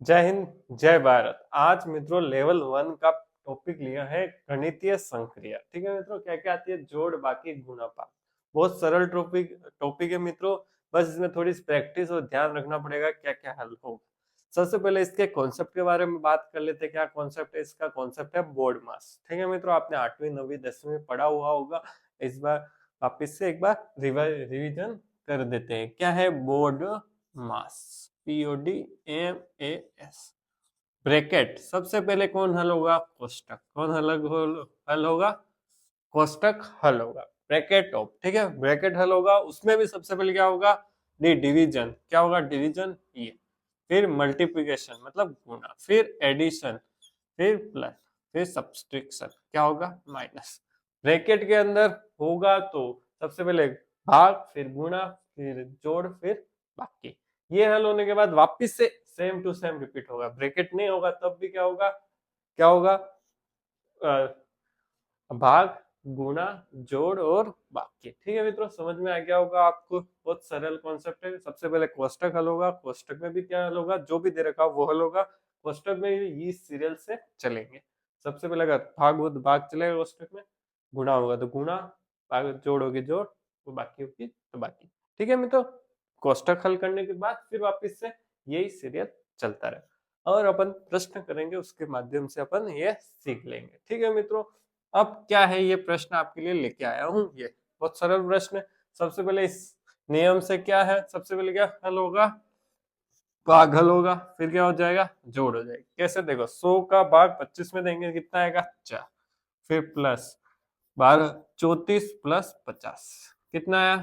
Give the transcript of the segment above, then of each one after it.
जय हिंद, जय भारत। आज मित्रों लेवल 1 का टॉपिक लिया है गणितीय संक्रिया। ठीक है मित्रों, क्या क्या आती है? जोड़, बाकी, गुणा, भाग। बहुत सरल टॉपिक टॉपिक है मित्रों। बस इसमें थोड़ी प्रैक्टिस और ध्यान रखना पड़ेगा क्या क्या हल होगा। सबसे पहले इसके कॉन्सेप्ट के बारे में बात कर लेते हैं। क्या कॉन्सेप्ट है इसका? कॉन्सेप्ट है बोर्ड मास। ठीक है मित्रों, आपने 8वीं 9वीं 10वीं में पढ़ा हुआ होगा। इस बार वापिस से एक बार रिविजन कर देते हैं। क्या है बोर्ड मास? POD MAS। ब्रैकेट सबसे पहले कौन हल होगा? कोष्टक। कौन हल होगा? कोष्टक हल होगा। ब्रैकेट ऑफ, ठीक है, ब्रैकेट हल होगा। उसमें भी सबसे पहले क्या होगा? डिवीजन। क्या होगा? डिवीजन ये। फिर मल्टीप्लिकेशन मतलब गुणा, फिर एडिशन, फिर प्लस, फिर सब्सट्रैक्शन। क्या होगा? माइनस। ब्रैकेट के अंदर होगा तो सबसे पहले भाग, फिर गुणा, फिर जोड़, फिर बाकी। ये हल होने के बाद वापिस से सेम टू सेम रिपीट होगा। ब्रैकेट नहीं होगा तब भी क्या होगा? क्या होगा? भाग, गुणा, जोड़ और बाकी। ठीक है मित्रों, समझ में आ गया होगा आपको। बहुत सरल कॉन्सेप्ट है। सबसे पहले कोष्टक हल होगा। कोष्टक में भी क्या हल होगा? जो भी दे रखा वो हल होगा। कोष्टक में भी इस सीरियल से चलेंगे। सबसे पहले अगर भाग हो तो भाग चलेगा कोष्टक में, गुणा होगा तो गुणा, जोड़ होगी जोड़, वो बाकी होगी तो बाकी। ठीक है मित्रों, कोष्टक हल करने के बाद फिर वापस से यही सीरियल चलता रहे और अपन प्रश्न करेंगे, उसके माध्यम से अपन ये सीख लेंगे। ठीक है मित्रों, अब क्या है ये प्रश्न आपके लिए लेके आया हूँ। ये बहुत सरल प्रश्न है। सबसे पहले इस नियम से क्या है? सबसे पहले क्या हल होगा? भाग हल होगा। फिर क्या हो जाएगा? जोड़ हो जाएगा। कैसे? देखो, 100 का भाग 25 में देंगे कितना आएगा? 4। फिर प्लस 12, 34 प्लस 50 कितना आया?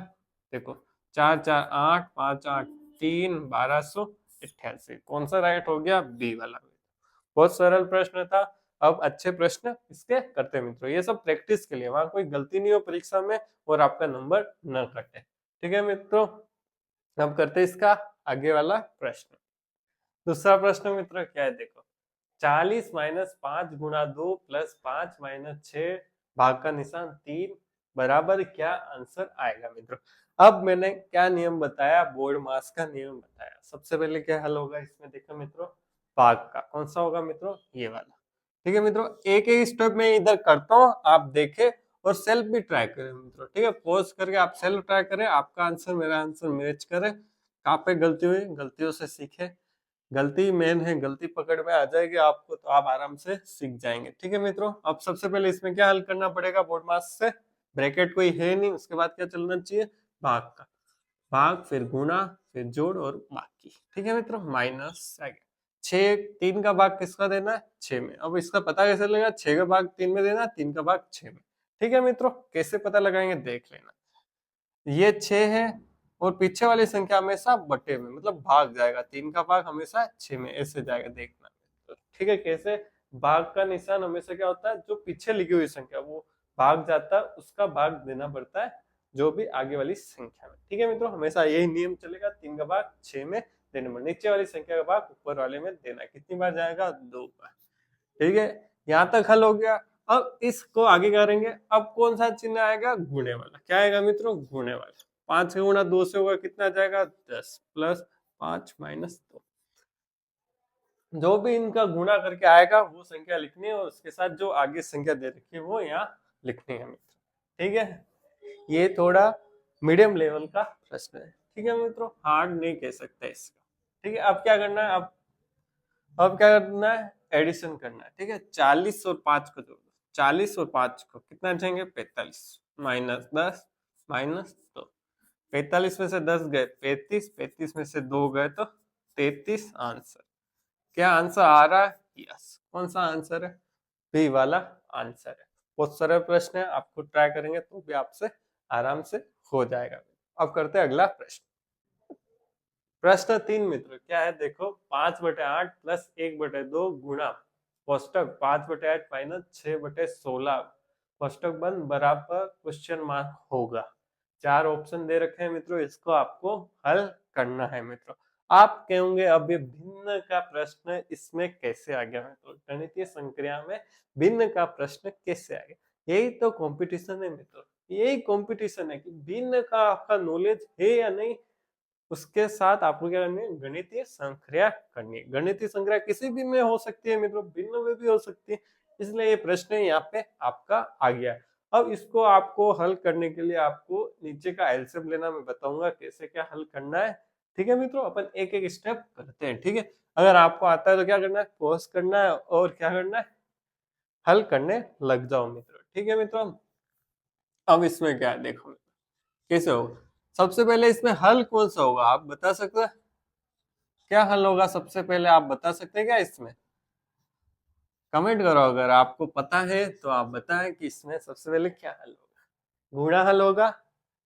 देखो, 4 4 8, 5 8 3, 1288। कौन सा राइट हो गया? बी वाला। बहुत सरल प्रश्न था। अब अच्छे प्रश्न इसके करते मित्रों। ये सब प्रैक्टिस के लिए, वहां कोई गलती नहीं हो परीक्षा में और आपका नंबर न कटे। ठीक है मित्रों, अब करते इसका आगे वाला प्रश्न। दूसरा प्रश्न मित्रों क्या है? देखो, 40 माइनस 5 गुणा 2 प्लस 5 माइनस 6 भाग का निशान 3 बराबर क्या आंसर आएगा मित्रों? अब मैंने क्या नियम बताया? बोर्ड मास का नियम बताया। सबसे पहले क्या हल होगा इसमें? देखो मित्रों, भाग का कौन सा होगा मित्रों? ये वाला। ठीक है मित्रों, एक एक स्टेप में इधर करता हूँ, आप देखें और सेल्फ भी ट्राई करें मित्रों। ठीक है, पॉज करके आप सेल्फ ट्राई करें, आपका आंसर मेरा आंसर मैच करे। कहाँ पे गलती हुई, गलतियों से सीखे। गलती मेन है, गलती पकड़ में आ जाएगी आपको तो आप आराम से सीख जाएंगे। ठीक है मित्रों, अब सबसे पहले इसमें क्या हल करना पड़ेगा? बोर्ड मास से। ब्रैकेट कोई है नहीं, उसके बाद क्या चलना चाहिए? भाग का। भाग, फिर गुणा, फिर जोड़ और बाकी। ठीक है मित्रों, माइनस आ गया। 6, 3 का भाग किसका देना है? 6 में। अब इसका पता कैसे लगेगा? 6 का भाग 3 में देना, 3 का भाग 6 में। ठीक है मित्रों, कैसे पता लगाएंगे देख लेना। ये 6 है और पीछे वाली संख्या हमेशा बटे में, मतलब भाग जाएगा। 3 का भाग हमेशा 6 में, ऐसे जाएगा, देखना। तो ठीक है, कैसे? भाग का निशान हमेशा क्या होता है? जो पीछे लिखी हुई संख्या वो भाग जाता है, उसका भाग देना पड़ता है जो भी आगे वाली संख्या में। ठीक है मित्रों, हमेशा यही नियम चलेगा। 3 का भाग 6 में देने में, नीचे वाली संख्या का भाग ऊपर वाले में देना। कितनी बार जाएगा? 2 बार। ठीक है, यहाँ तक हल हो गया। अब इसको आगे करेंगे। अब कौन सा चिन्ह आएगा? गुणे वाला। क्या आएगा मित्रों? गुणे वाला। 5 का गुणा 2 से होगा, कितना जाएगा? 10 प्लस 5 माइनस 2। जो भी इनका गुणा करके आएगा वो संख्या लिखनी है और उसके साथ जो आगे संख्या दे रखी है वो यहाँ लिखनी है मित्रों। ठीक है, ये थोड़ा मीडियम लेवल का प्रश्न है। ठीक है मित्रों, हार्ड नहीं कह सकते इसका। ठीक है, अब क्या करना है? अब क्या करना है? एडिशन करना है। ठीक है, 40 और 5 को जोड़ दो। 40 और 5 को कितना जाएंगे? 45 माइनस 10 माइनस 2। 45 में से 10 गए 35, 35 में से 2 गए तो 33 आंसर। क्या आंसर आ रहा है? यस। कौन सा आंसर है? बी वाला आंसर है। बहुत सरल प्रश्न है, आपको ट्राई करेंगे तो भी आपसे आराम से हो जाएगा। अब करते हैं अगला प्रश्न। प्रश्न 3 मित्रों क्या है? देखो, 5/8 प्लस 1/2 गुणा कोष्टक 5/8 माइनस 6/16 कोष्टक बंद बराबर क्वेश्चन मार्क होगा। 4 ऑप्शन दे रखे हैं मित्रों, इसको आपको हल करना है मित्रों। आप कहोगे अब ये भिन्न का प्रश्न इसमें कैसे आ गया मित्रों? गणितीय संक्रिया में भिन्न का प्रश्न कैसे आ गया? यही तो कंपटीशन है मित्रों। यही कंपटीशन है कि भिन्न का आपका नॉलेज है या नहीं, उसके साथ आपको क्या करनी है, गणितीय संक्रिया करनी है। गणितीय संक्रिया किसी भी में हो सकती है मित्रों, भिन्न में भी हो सकती है, इसलिए ये प्रश्न यहाँ पे आपका आ गया। अब इसको आपको हल करने के लिए आपको नीचे का एलसीएम लेना मैं बताऊंगा कैसे क्या हल करना है। ठीक है मित्रों, अपन एक एक स्टेप करते हैं। ठीक है, अगर आपको आता है तो क्या करना है, पॉज करना है और क्या करना है, हल करने लग जाओ मित्रों। ठीक है मित्रों, अब इसमें क्या है देखो कैसे होगा। सबसे पहले इसमें हल कौन सा होगा आप बता सकते हैं, क्या हल होगा सबसे पहले आप बता सकते हैं क्या इसमें? कमेंट करो अगर आपको पता है तो आप बताएं कि इसमें सबसे पहले क्या हल होगा, गुणा हल होगा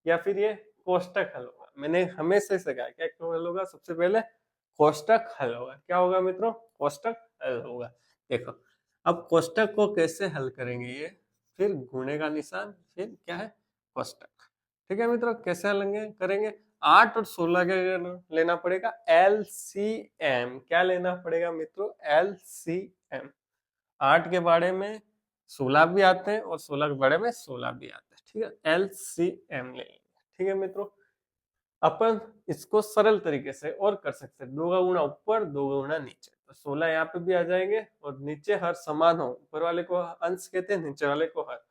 या फिर ये कोष्टक हल होगा। मैंने हमेशा से कहा क्या क्यों हल होगा, सबसे पहले कोष्टक हल होगा। क्या होगा मित्रों, कोष्टक हल होगा। देखो अब कोष्टक को कैसे हल करेंगे, ये फिर गुणे का निशान फिर क्या है कोष्टक। ठीक है मित्रों, कैसे हल करेंगे, 8 और 16 का लेना पड़ेगा एलसीएम। क्या लेना पड़ेगा मित्रों, एलसीएम। 8 के बारे में 16 भी आते हैं और 16 के बारे में 16 भी आते हैं। ठीक है, एलसीएम ले लेंगे। ठीक है मित्रों, अपन इसको सरल तरीके से और कर सकते हैं, 2 का गुणा ऊपर 2 का गुणा नीचे, तो 16 यहाँ पे भी आ जाएंगे और नीचे हर समान हो, ऊपर वाले को अंश कहते हैं, नीचे वाले को हर।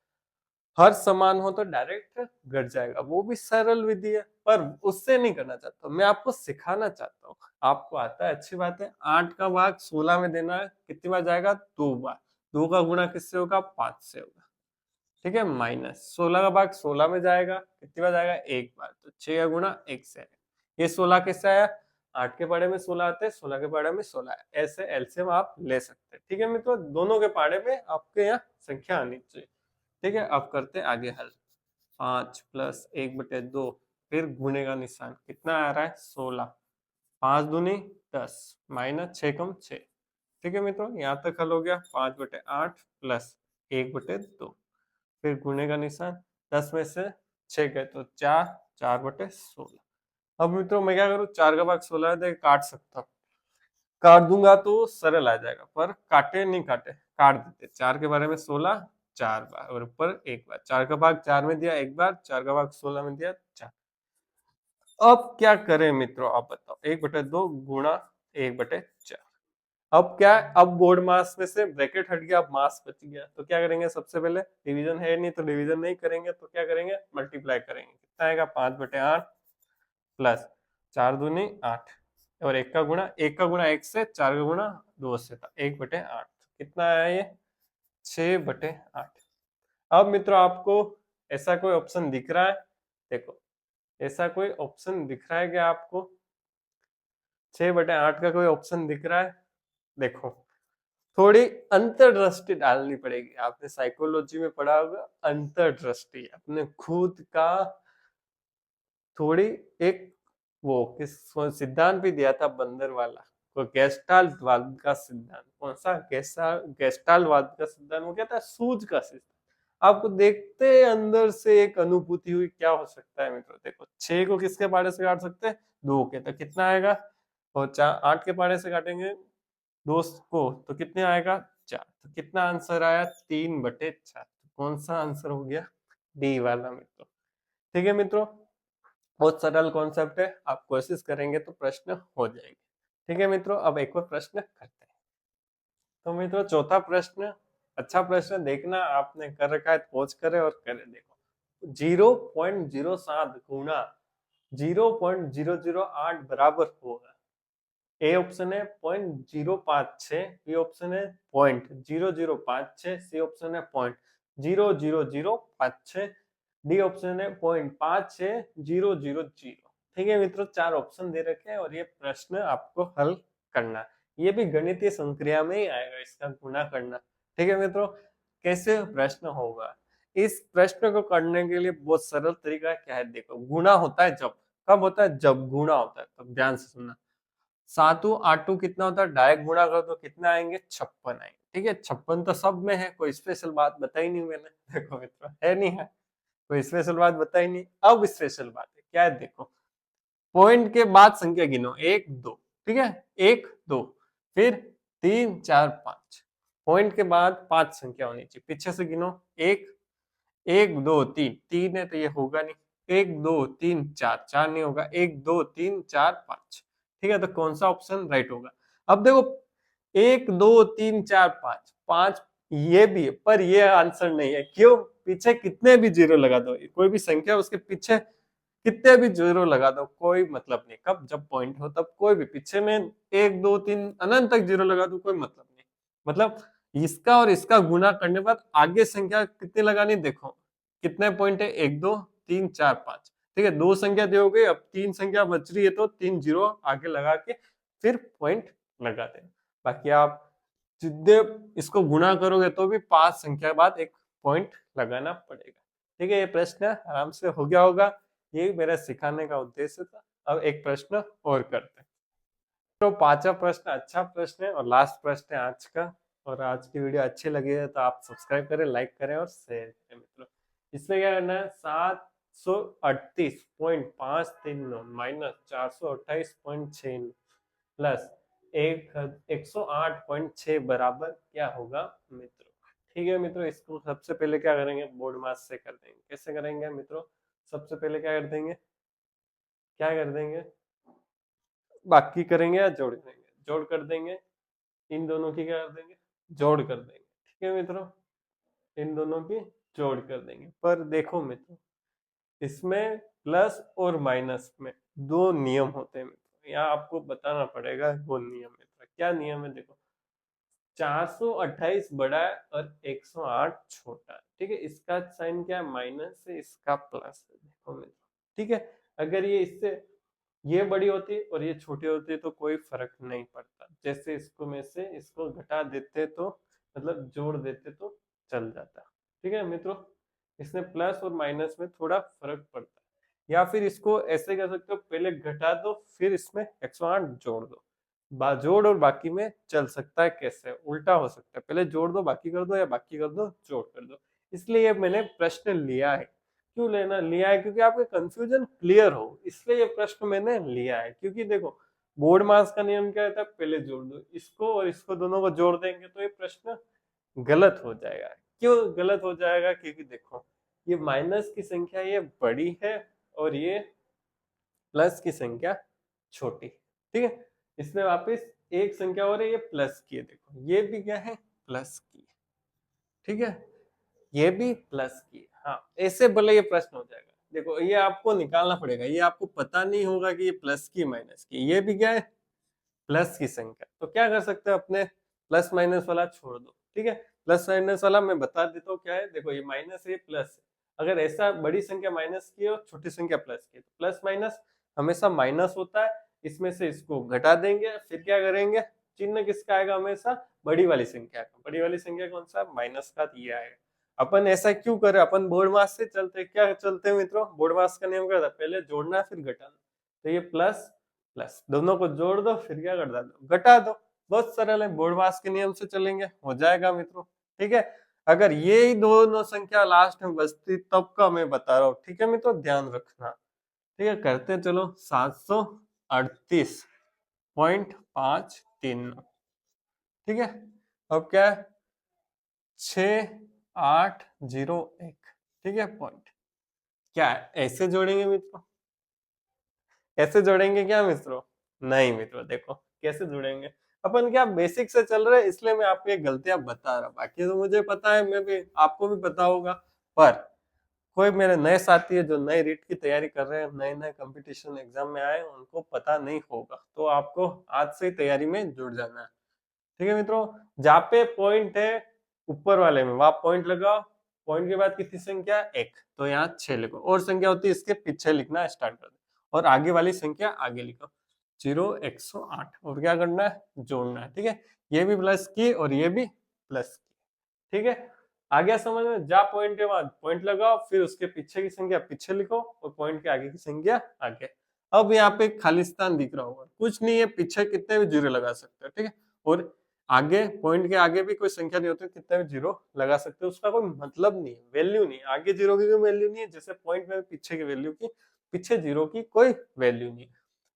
हर समान हो तो डायरेक्ट घट जाएगा, वो भी सरल विधि है, पर उससे नहीं करना चाहता, मैं आपको सिखाना चाहता हूँ। आपको आता है अच्छी बात है, 8 का भाग 16 में देना है, कितनी बार जाएगा, 2 बार। 2 का गुणा किससे होगा, 5 से होगा। ठीक है, माइनस 16 का भाग 16 में जाएगा, कितनी बार जाएगा, 1 बार, तो 6 का गुणा 1 से आएगा। ये 16 किससे आया, 8 के पाड़े में 16 आते हैं, 16 के पाड़े में 16 है, ऐसे एलसीएम आप ले सकते हैं। ठीक है मित्रों, दोनों के पाड़े में आपके यहाँ संख्या आनी चाहिए। ठीक है, अब करते हैं आगे हल। 5 प्लस 1/2 फिर गुणे का निशान, कितना आ रहा है 16, 5 दूनी 10 माइनस 6 कम 6। ठीक है मित्रों, यहाँ तक हल हो गया। 5/8 प्लस 1/2 फिर गुणे का निशान, 10 में से 6 गए तो 4, 4/16। अब मित्रों मैं क्या करूँ, 4 का भाग 16 है तो काट सकता हूँ, काट दूंगा तो सरल आ जाएगा, पर काटे नहीं, काटे काट देते। 4 के बारे में 16 4 बार और ऊपर 1 बार, 4 का भाग 4 में दिया 1 बार, 4 का भाग 16 में दिया 4। अब क्या करें मित्रों आप बताओ, 1/2 गुणा 1/4। अब क्या है, अब बोर्ड मास में से ब्रैकेट हट गया, अब मास बच गया, तो क्या करेंगे, सबसे पहले डिवीजन है नहीं तो डिवीजन नहीं करेंगे, तो क्या करेंगे, मल्टीप्लाई करेंगे। कितना आएगा, 5/8 प्लस 4 दूनी 8 और 1 का गुणा, 1 का गुणा 1 से, 4 का गुणा 2 से था, 1/8। कितना आया ये, 6/8। अब मित्रों आपको ऐसा कोई ऑप्शन दिख रहा है, देखो ऐसा कोई ऑप्शन दिख रहा है क्या आपको, 6/8 का कोई ऑप्शन दिख रहा है? देखो थोड़ी अंतर्दृष्टि डालनी पड़ेगी, आपने साइकोलॉजी में पढ़ा होगा, अंतर्दृष्टि, अपने खुद का थोड़ी एक, वो किस सिद्धांत भी दिया था बंदर वाला, वो गेस्टाल्टवाद का सिद्धांत, कौन सा गेस्टाल्टवाद का सिद्धांत, वो कहता है सूझ का सिद्धांत। आपको देखते अंदर से एक अनुभूति हुई, क्या हो सकता है मित्रों, देखो 6 को किसके पाड़े से काट सकते हैं, 2 के, तो कितना आएगा, और 8 के पाड़े से काटेंगे 2 को तो कितने आएगा 4, तो कितना आंसर आया 3/4। कौन सा आंसर हो गया, डी वाला मित्रों। ठीक है मित्रों, बहुत सरल कॉन्सेप्ट है, आप कोशिश करेंगे तो प्रश्न हो जाएंगे। ठीक है मित्रों, अब एक और प्रश्न करते हैं। तो मित्रों चौथा प्रश्न, अच्छा प्रश्न देखना, आपने कर रखा है पॉज करे और करे देखो। 0.07 गुणा 0.008 बराबर होगा, ए ऑप्शन है 0.056, बी ऑप्शन है 0.0056, सी ऑप्शन है 0.00056, डी ऑप्शन है 0.56000। ठीक है मित्रों, 4 ऑप्शन दे रखे हैं और ये प्रश्न आपको हल करना, ये भी गणितीय संक्रिया में ही आएगा, इसका गुणा करना। ठीक है मित्रों, कैसे प्रश्न होगा, इस प्रश्न को करने के लिए बहुत सरल तरीका क्या है, देखो गुणा होता है जब, कब होता है, जब गुणा होता है, तो ध्यान से सुनना। 7 कितना होता है, डायरेक्ट गुणा कर दो, कितना आएंगे 56 आएंगे। ठीक है, 56 तो सब में है, कोई स्पेशल बात बताई नहीं मैंने, देखो मित्रों है नहीं है, कोई स्पेशल बात बताई नहीं। अब स्पेशल बात है क्या है, देखो पॉइंट के बाद संख्या गिनो, 1 2, ठीक है 1 2 फिर 3 4 5, पॉइंट के बाद 5 संख्या होनी चाहिए, पीछे से गिनो 1 1 2 3, 3 है तो ये होगा नहीं, 1 2 3 4, 4 नहीं होगा, 1 2 3 4 5। ठीक है, तो कौन सा ऑप्शन राइट होगा? अब देखो 1 2 3 4 5, 5 ये भी है पर ये आंसर नहीं है। क्यों? पीछे कितने भी जीरो लगा दो, कोई भी संख्या उसके पीछे कितने भी जीरो लगा दो, कोई मतलब नहीं। कब? जब पॉइंट हो तब कोई भी पीछे में 1 2 3 अनंत तक जीरो लगा दो, कोई मतलब नहीं। मतलब इसका और इसका गुना करने के बाद आगे संख्या कितनी लगानी, देखो कितने पॉइंट है, 1 2 3 4 5। ठीक है, दो संख्या दी हो गई, अब तीन संख्या बच रही है तो 3 जीरो आगे लगा के फिर पॉइंट लगा देना। बाकी आप जितने इसको गुणा करोगे तो भी 5 संख्या बाद एक पॉइंट लगाना पड़ेगा। ठीक है, ये प्रश्न आराम से हो गया होगा, ये मेरा सिखाने का उद्देश्य था। अब एक प्रश्न और करते हैं। तो पांचवा प्रश्न अच्छा प्रश्न है और लास्ट प्रश्न है आज का। और आज की वीडियो अच्छी लगी है तो आप सब्सक्राइब करें, लाइक करें और शेयर करें मित्रों। इसमें क्या करना है, 738.539 माइनस 428.6 प्लस 108.6 बराबर क्या होगा मित्रों। ठीक है मित्रों, इसको सबसे पहले क्या करेंगे, बोर्ड मास से कर देंगे। कैसे करेंगे मित्रों? सबसे पहले क्या कर देंगे, क्या कर देंगे, बाकी करेंगे या जोड़ करेंगे? जोड़ कर देंगे। इन दोनों की क्या कर देंगे, जोड़ कर देंगे। ठीक है मित्रों, इन दोनों की जोड़ कर देंगे। पर देखो मित्रों, इसमें प्लस और माइनस में दो नियम होते हैं मित्रों, यहाँ आपको बताना पड़ेगा वो नियम मित्रों। क्या नियम है? देखो 428 बड़ा है और 108 छोटा है। ठीक है, इसका साइन क्या है, माइनस है, इसका प्लस है। देखो मित्रों, ठीक है, अगर ये इससे ये बड़ी होती और ये छोटी होती तो कोई फर्क नहीं पड़ता। जैसे इसको में से इसको घटा देते तो मतलब जोड़ देते तो चल जाता। ठीक है मित्रों, इसमें प्लस और माइनस में थोड़ा फर्क पड़ता है। या फिर इसको ऐसे कर सकते हो, पहले घटा दो फिर इसमें 108 जोड़ दो। जोड़ और बाकी में चल सकता है। कैसे? उल्टा हो सकता है, पहले जोड़ दो बाकी कर दो या बाकी कर दो जोड़ कर दो। इसलिए ये मैंने प्रश्न लिया है। क्यों लेना लिया है? क्योंकि आपके कंफ्यूजन क्लियर हो, इसलिए ये प्रश्न मैंने लिया है। क्योंकि देखो बोर्ड मास का नियम क्या रहता है, पहले जोड़ दो, इसको और इसको दोनों को जोड़ देंगे तो ये प्रश्न गलत हो जाएगा। क्यों गलत हो जाएगा? क्योंकि देखो ये माइनस की संख्या ये बड़ी है और ये प्लस की संख्या छोटी। ठीक है, इसमें वापस एक संख्या और है, ये प्लस की है। देखो ये भी क्या है, प्लस की। ठीक है, ये भी प्लस की। हाँ, ऐसे भले ये प्रश्न हो जाएगा। देखो ये आपको निकालना पड़ेगा, ये आपको पता नहीं होगा कि ये प्लस की माइनस की। ये भी क्या है, प्लस की संख्या। तो क्या कर सकते हैं, अपने प्लस माइनस वाला छोड़ दो। ठीक है, प्लस माइनस वाला मैं बता देता हूँ क्या है। देखो ये माइनस है, प्लस है। अगर ऐसा बड़ी संख्या माइनस की और छोटी संख्या प्लस की, तो प्लस माइनस हमेशा माइनस होता है। इसमें से इसको घटा देंगे, फिर क्या करेंगे, चिन्ह किसका आएगा, हमेशा बड़ी वाली संख्या का। बड़ी वाली संख्या कौन सा, माइनस का, ये आएगा। अपन ऐसा क्यों करें, अपन बोर्ड मास से चलते, क्या चलते हैं मित्रों, बोर्ड मास का नियम क्या था, पहले जोड़ना फिर घटाना। तो ये प्लस प्लस दोनों को जोड़ दो फिर क्या कर दो, घटा दो। बहुत सरल है, बोर्ड मास के नियम से चलेंगे, हो जाएगा मित्रों। ठीक है, अगर ये ही दोनों संख्या लास्ट में बचती तब का मैं बता रहा हूँ। ठीक है मित्रों, ध्यान रखना। ठीक है, करते हैं चलो। 738.53। ठीक है, अब क्या है, 6801। ठीक है, पॉइंट क्या है, ऐसे जोड़ेंगे मित्रों? ऐसे जोड़ेंगे क्या मित्रों? नहीं मित्रों, देखो कैसे जोड़ेंगे। अपन क्या बेसिक से चल रहे हैं, इसलिए मैं आपको ये गलतियां बता रहा हूँ। बाकी तो मुझे पता है, मैं भी आपको भी पता होगा। पर कोई मेरे नए साथी है जो नए रीट की तैयारी कर रहे हैं, नए नए कंपटीशन एग्जाम में आए, उनको पता नहीं होगा। तो आपको आज से ही तैयारी में जुड़ जाना है। ठीक है मित्रों, जहाँ पे पॉइंट है ऊपर वाले में वहां पॉइंट लगाओ। पॉइंट के बाद कितनी संख्या, एक, तो यहाँ 6 लिखो। और संख्या होती है इसके पीछे लिखना स्टार्ट कर दो और आगे वाली संख्या आगे लिखो। 0 108 और क्या करना है, जोड़ना है। ठीक है, ये भी प्लस की और ये भी प्लस की। ठीक है, आ गया समझ में? जा पॉइंट के बाद पॉइंट लगाओ, फिर उसके पीछे की संख्या पीछे लिखो और पॉइंट के आगे की संख्या आगे। अब यहाँ पे खालिस्तान दिख रहा होगा, कुछ नहीं है, पीछे कितने भी जीरो लगा सकते हो। ठीक है, और आगे पॉइंट के आगे भी कोई संख्या नहीं होती, कितने भी जीरो लगा सकते हो, उसका कोई मतलब नहीं है, वैल्यू नहीं। आगे जीरो की कोई वैल्यू नहीं है, जैसे पॉइंट में पीछे की वैल्यू की, पीछे जीरो की कोई वैल्यू नहीं।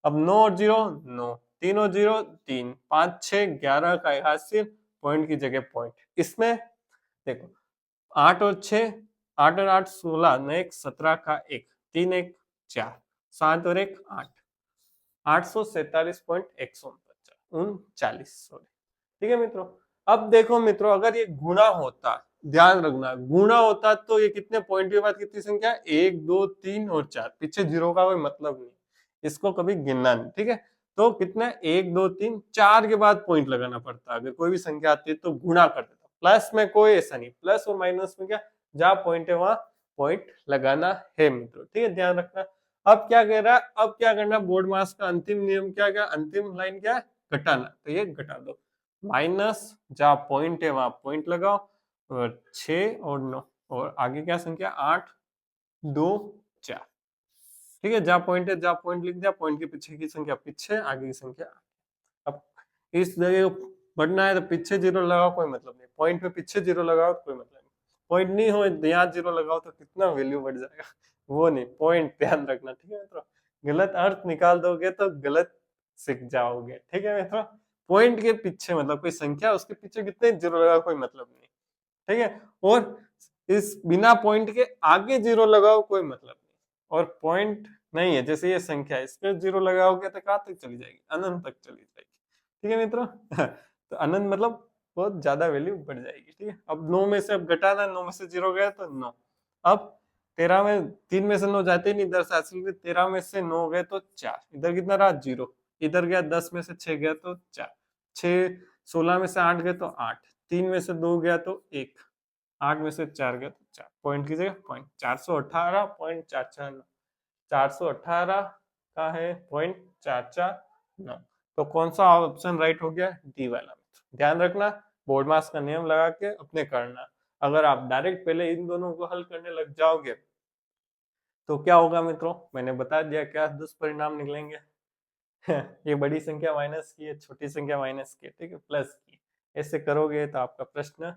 अब 9 और 0 9, 3 और 0 3, 5 6 11 का हासिल, पॉइंट की जगह पॉइंट। इसमें देखो 8 और 6, 8 और 8 16, 1 17 का 1, 3 एक 4, 7 और 1 8, 847.149, सॉरी। ठीक है मित्रों। अब देखो मित्रों, अगर ये गुणा होता, ध्यान रखना, गुणा होता तो ये कितने पॉइंट के बाद कितनी संख्या, 1 2 3 और 4, पीछे जीरो का कोई मतलब नहीं, इसको कभी गिनना नहीं। ठीक है, तो कितना, 1 2 3 4 के बाद पॉइंट लगाना पड़ता है। अगर कोई भी संख्या आती है तो गुणा कर देता, प्लस में कोई ऐसा नहीं, प्लस और माइनस में क्या, जहां पॉइंट है वहां पॉइंट लगाना है मित्रों। ठीक है, ध्यान रखना। अब क्या कह रहा है, अब क्या करना, बोर्ड मास का अंतिम नियम क्या, अंतिम लाइन क्या है, घटाना, तो ये घटा दो, माइनस जहां पॉइंट है वहां पॉइंट लगाओ, और 6 और 9, और आगे क्या संख्या, 8 2 4। ठीक है, जहां पॉइंट है, जहां पॉइंट लिख दिया, पॉइंट के पीछे की संख्या पीछे, आगे की संख्या। अब इस जगह बढ़ना है तो पीछे जीरो लगाओ, कोई मतलब नहीं, पॉइंट में पीछे जीरो लगाओ तो कोई मतलब नहीं, पॉइंट नहीं हो यहाँ जीरो लगाओ तो कितना वैल्यू बढ़ जाएगा, वो नहीं, पॉइंट ध्यान रखना। ठीक है मित्रों, गलत अर्थ निकाल दोगे तो गलत सीख जाओगे। ठीक है मित्रों, पॉइंट के पीछे मतलब कोई संख्या, उसके पीछे कितने जीरो लगाओ कोई मतलब नहीं। ठीक है, और इस बिना पॉइंट के आगे जीरो लगाओ कोई मतलब नहीं, और पॉइंट नहीं है, जैसे ये संख्या है, इस पे जीरो लगाओगे तो कहाँ तक चली जाएगी, अनंत तक चली जाएगी। ठीक है मित्रों, तो अनंत मतलब बहुत ज्यादा वैल्यू बढ़ जाएगी। ठीक है, अब 9 में से अब घटाना, 9 में से जीरो गया तो 9, अब 13 में 3 में से 9 जाते ही नहीं इधर से, असल में 13 में से 9 गए तो 4, इधर कितना रहा, जीरो, इधर गया 10 में से 6 गया तो 4, 6 16 में से 8 गए तो 8, 3 में से 2 गया तो 1, 8 में से 4 गया तो 4, पॉइंट की जगह पॉइंट, 418.449, 418 का है पॉइंट 449, तो कौन सा ऑप्शन राइट हो गया, डी वाला। ध्यान रखना, बोर्ड मास का नियम लगा के अपने करना। अगर आप डायरेक्ट पहले इन दोनों को हल करने लग जाओगे तो क्या होगा मित्रों, मैंने बता दिया क्या दुष्परिणाम निकलेंगे। ये बड़ी संख्या माइनस की है, छोटी संख्या माइनस की है, ठीक है, प्लस की, ऐसे करोगे तो आपका प्रश्न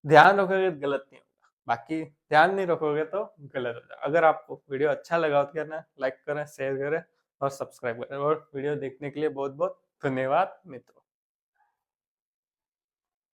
ध्यान रखोगे तो गलत नहीं होगा, बाकी ध्यान नहीं रखोगे तो गलत हो जाएगा। अगर आपको वीडियो अच्छा लगा तो करना लाइक करें, शेयर करें और सब्सक्राइब करें, और वीडियो देखने के लिए बहुत बहुत धन्यवाद मित्रों।